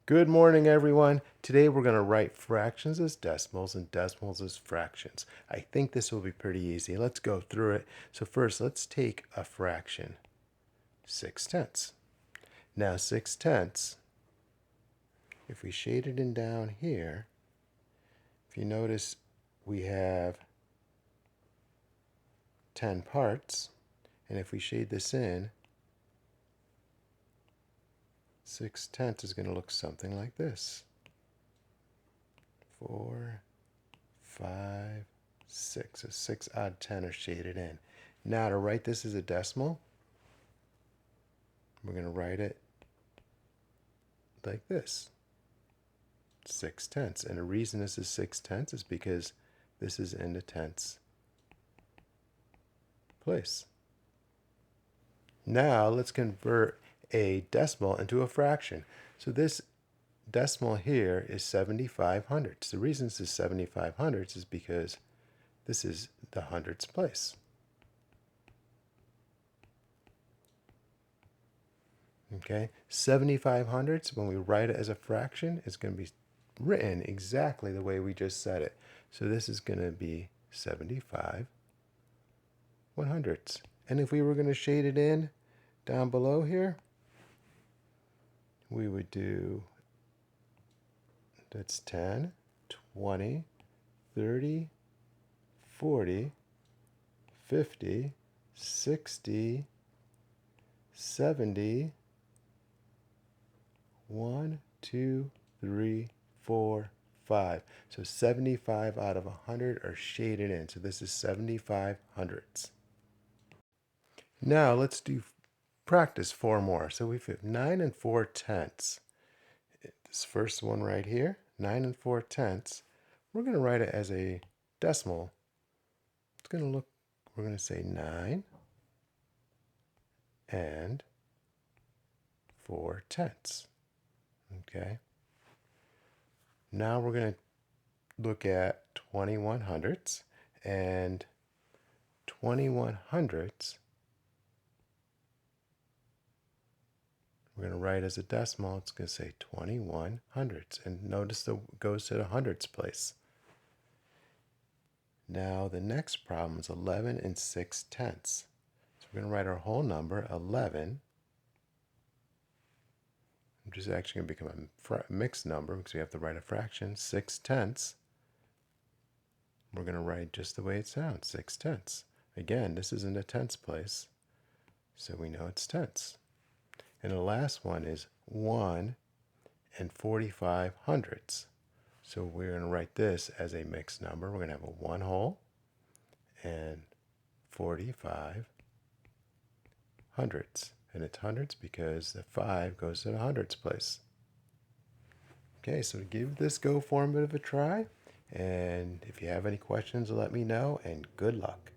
Good morning, everyone. Today we're going to write fractions as decimals and decimals as fractions. I think this will be pretty easy. Let's go through it. So first, let's take a fraction, 6/10. Now 6/10, if we shade it in down here, if you notice we have 10 parts, and if we shade this in, 6/10 is going to look something like this. 4, 5, 6. So 6 odd 10 are shaded in. Now to write this as a decimal, we're going to write it like this. 6/10. And the reason this is 6/10 is because this is in the tenths place. Now let's convert a decimal into a fraction. So this decimal here is 75 hundredths. The reason this is 75 hundredths is because this is the hundredths place. Okay, 75 hundredths, when we write it as a fraction, it's going to be written exactly the way we just said it. So this is going to be 75 100ths. And if we were going to shade it in down below here, we would do, that's 10, 20, 30, 40, 50, 60, 70, 1, 2, 3, 4, 5. So 75 out of 100 are shaded in. So this is 75 hundredths. Now let's do practice 4 more. So we've got 9 and 4/10. This first one right here, 9 and 4/10. We're going to write it as a decimal. It's going to look, we're going to say 9 and 4/10. Okay. Now we're going to look at 21 hundredths, and 21 hundredths we're going to write as a decimal. It's going to say 21 hundredths, and notice that it goes to the hundredths place. Now the next problem is 11 and 6/10. So we're going to write our whole number 11, which is actually going to become a mixed number because we have to write a fraction, 6/10. We're going to write just the way it sounds, 6/10. Again, this is in the tenths place, so we know it's tenths. And the last one is 1 and 45 hundredths. So we're going to write this as a mixed number. We're going to have a 1 whole and 45 hundredths. And it's hundredths because the 5 goes to the hundredths place. Okay, so give this Go form a bit of a try. And if you have any questions, let me know, and good luck.